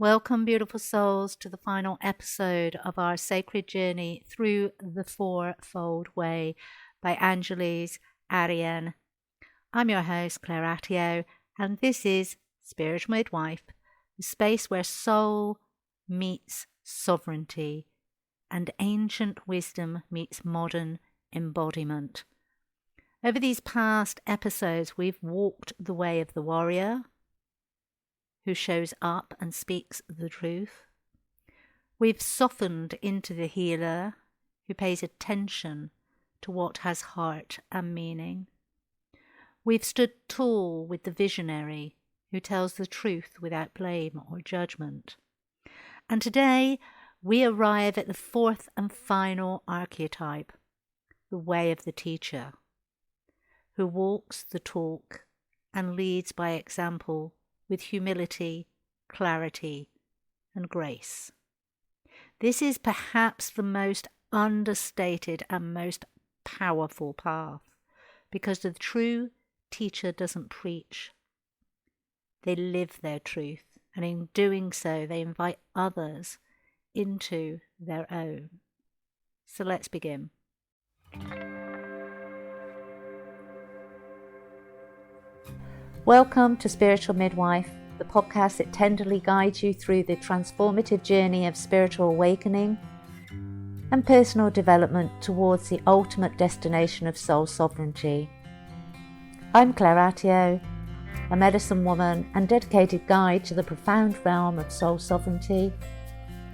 Welcome, beautiful souls, to the final episode of our sacred journey through the Fourfold Way by Angeles Arrien. I'm your host, Claire Attio, and this is Spiritual Midwife, the space where soul meets sovereignty and ancient wisdom meets modern embodiment. Over these past episodes, we've walked the way of the warrior, who shows up and speaks the truth. We've softened into the healer, who pays attention to what has heart and meaning. We've stood tall with the visionary, who tells the truth without blame or judgment. And today we arrive at the fourth and final archetype, the way of the teacher, who walks the talk and leads by example with humility, clarity, and grace. This is perhaps the most understated and most powerful path, because the true teacher doesn't preach. They live their truth, and in doing so, they invite others into their own. So let's begin. Welcome to Spiritual Midwife, the podcast that tenderly guides you through the transformative journey of spiritual awakening and personal development towards the ultimate destination of soul sovereignty. I'm Claire Attio, a medicine woman and dedicated guide to the profound realm of soul sovereignty,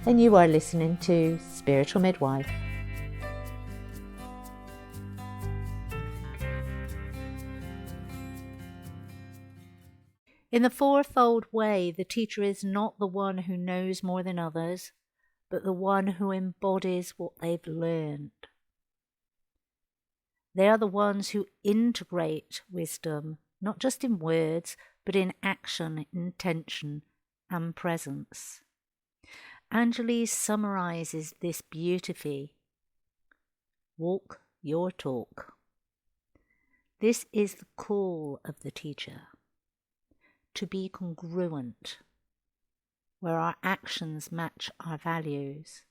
and you are listening to Spiritual Midwife. In the fourfold way, the teacher is not the one who knows more than others, but the one who embodies what they've learned. They are the ones who integrate wisdom, not just in words, but in action, intention, and presence. Angeles summarizes this beautifully. Walk your talk. This is the call of the teacher. To be congruent, where our actions match our values.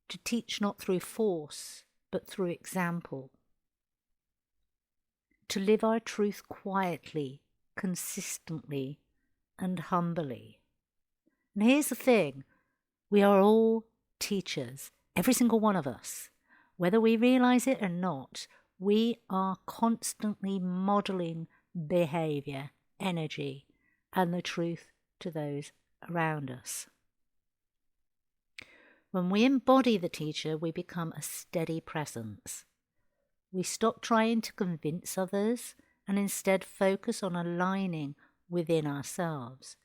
To teach not through force, but through example. To live our truth quietly, consistently, and humbly. And here's the thing, we are all teachers, every single one of us. Whether we realize it or not, we are constantly modeling behavior, energy, and the truth to those around us. When we embody the teacher, we become a steady presence. We stop trying to convince others and instead focus on aligning within ourselves.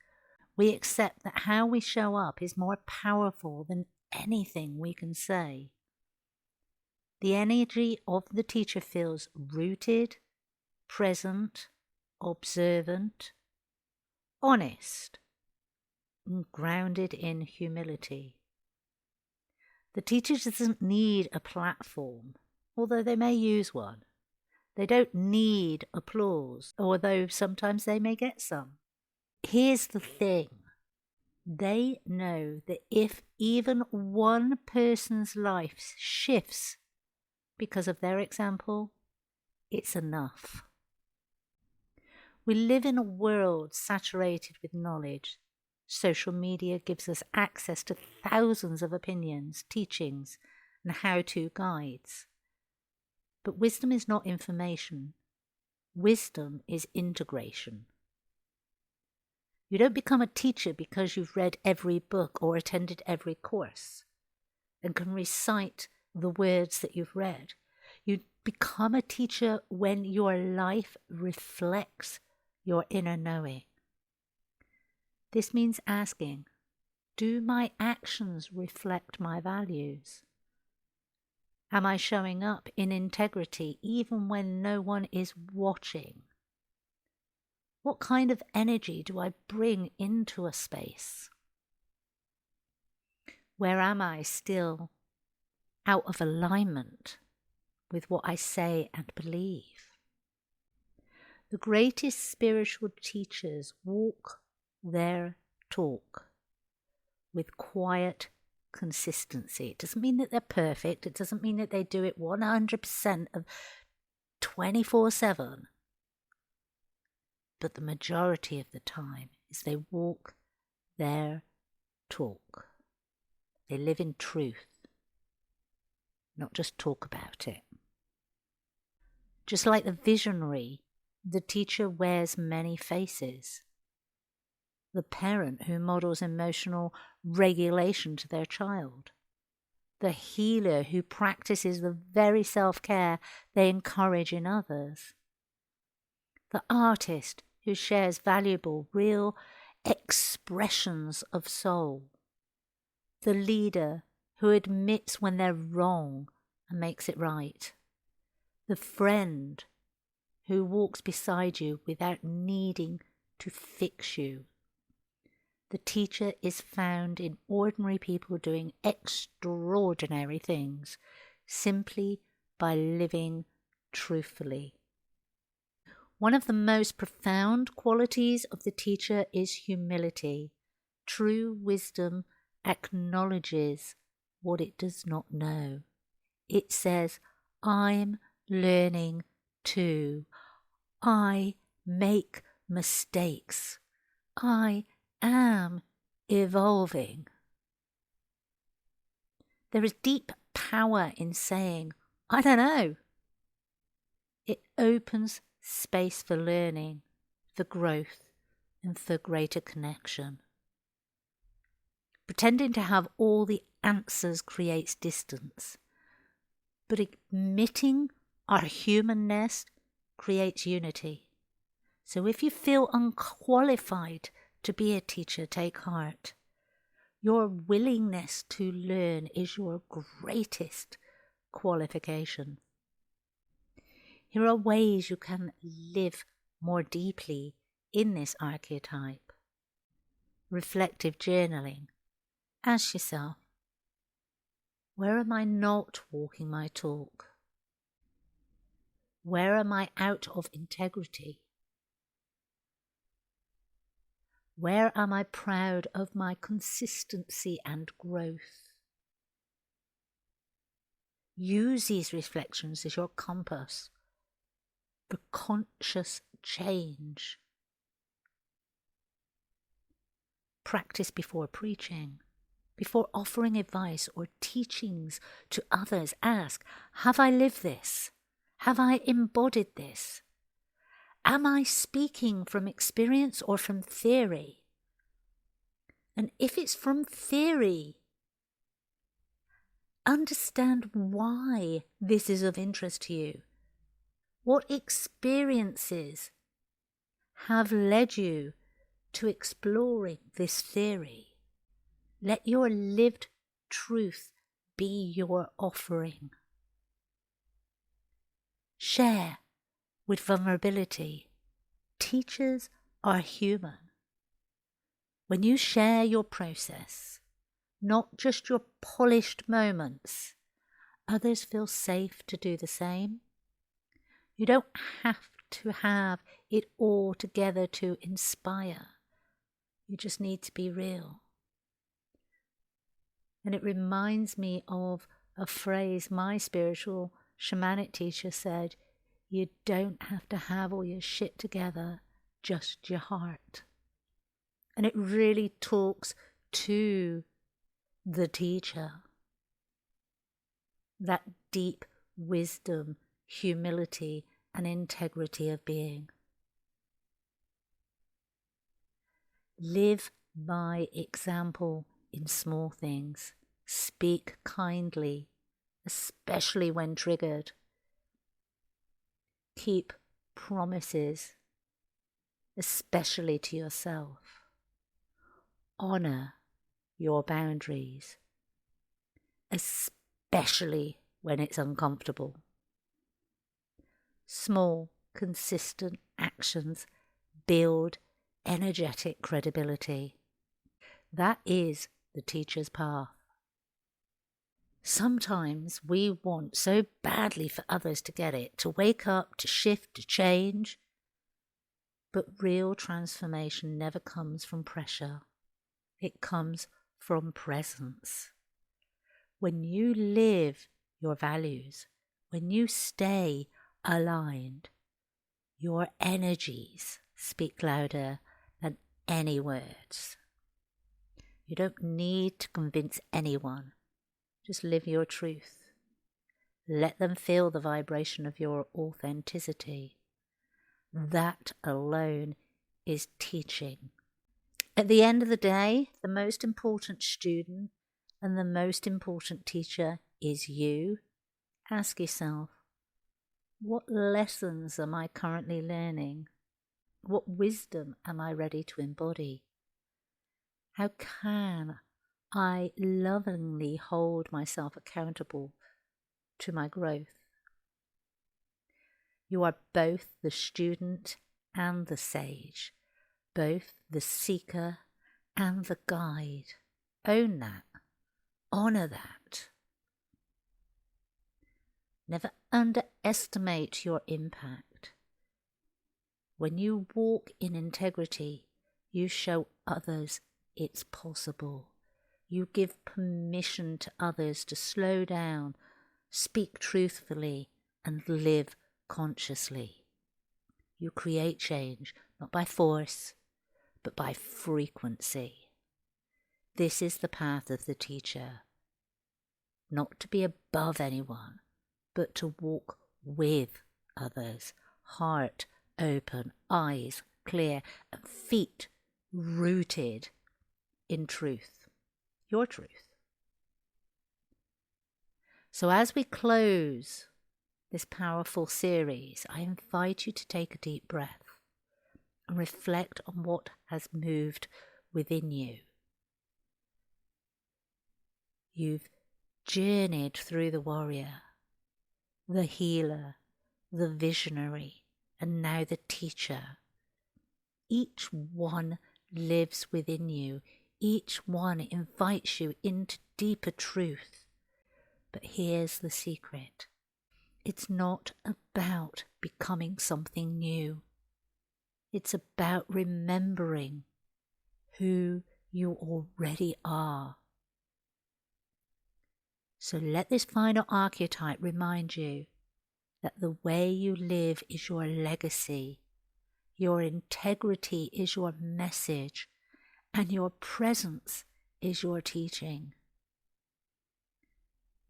We accept that how we show up is more powerful than anything we can say. The energy of the teacher feels rooted, present, observant, honest, and grounded in humility. The teacher doesn't need a platform, although they may use one. They don't need applause, although sometimes they may get some. Here's the thing. They know that if even one person's life shifts because of their example, it's enough. We live in a world saturated with knowledge. Social media gives us access to thousands of opinions, teachings, and how-to guides. But wisdom is not information. Wisdom is integration. You don't become a teacher because you've read every book or attended every course and can recite the words that you've read. You become a teacher when your life reflects your inner knowing. This means asking, do my actions reflect my values? Am I showing up in integrity even when no one is watching? What kind of energy do I bring into a space? Where am I still out of alignment with what I say and believe? The greatest spiritual teachers walk their talk with quiet consistency. It doesn't mean that they're perfect. It doesn't mean that they do it 100% of 24/7. But the majority of the time is they walk their talk. They live in truth, not just talk about it. Just like the visionary, the teacher wears many faces. The parent who models emotional regulation to their child. The healer who practices the very self-care they encourage in others. The artist who shares valuable, real expressions of soul. The leader who admits when they're wrong and makes it right. The friend who walks beside you without needing to fix you. The teacher is found in ordinary people doing extraordinary things simply by living truthfully. One of the most profound qualities of the teacher is humility. True wisdom acknowledges what it does not know. It says, I'm learning too. I make mistakes. I am evolving. There is deep power in saying, I don't know. It opens space for learning, for growth, and for greater connection. Pretending to have all the answers creates distance, but admitting our humanness creates unity. So if you feel unqualified to be a teacher, take heart. Your willingness to learn is your greatest qualification. Here are ways you can live more deeply in this archetype. Reflective journaling. Ask yourself, where am I not walking my talk? Where am I out of integrity? Where am I proud of my consistency and growth? Use these reflections as your compass for conscious change. Practice before preaching. Before offering advice or teachings to others, ask, have I lived this? Have I embodied this? Am I speaking from experience or from theory? And if it's from theory, understand why this is of interest to you. What experiences have led you to exploring this theory? Let your lived truth be your offering. Share with vulnerability. Teachers are human. When you share your process, not just your polished moments, others feel safe to do the same. You don't have to have it all together to inspire. You just need to be real. And it reminds me of a phrase my spiritual shamanic teacher said, you don't have to have all your shit together, just your heart. And it really talks to the teacher. That deep wisdom, humility, and integrity of being. Live by example in small things. Speak kindly, especially when triggered. Keep promises, especially to yourself. Honor your boundaries, especially when it's uncomfortable. Small, consistent actions build energetic credibility. That is the teacher's path. Sometimes we want so badly for others to get it, to wake up, to shift, to change. But real transformation never comes from pressure. It comes from presence. When you live your values, when you stay aligned, your energies speak louder than any words. You don't need to convince anyone. Just live your truth. Let them feel the vibration of your authenticity. That alone is teaching. At the end of the day, the most important student and the most important teacher is you. Ask yourself, what lessons am I currently learning? What wisdom am I ready to embody? How can I lovingly hold myself accountable to my growth? You are both the student and the sage, both the seeker and the guide. Own that. Honour that. Never underestimate your impact. When you walk in integrity, you show others it's possible. You give permission to others to slow down, speak truthfully, and live consciously. You create change, not by force, but by frequency. This is the path of the teacher. Not to be above anyone, but to walk with others, heart open, eyes clear, and feet rooted in truth, your truth. So as we close this powerful series, I invite you to take a deep breath and reflect on what has moved within you. You've journeyed through the warrior, the healer, the visionary, and now the teacher. Each one lives within you. Each one invites you into deeper truth. But here's the secret. It's not about becoming something new. It's about remembering who you already are. So let this final archetype remind you that the way you live is your legacy, your integrity is your message, and your presence is your teaching.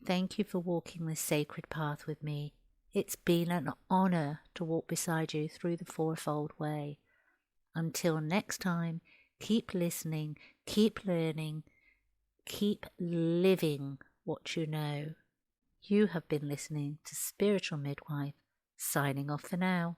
Thank you for walking this sacred path with me. It's been an honor to walk beside you through the fourfold way. Until next time, keep listening, keep learning, keep living what you know. You have been listening to Spiritual Midwife, signing off for now.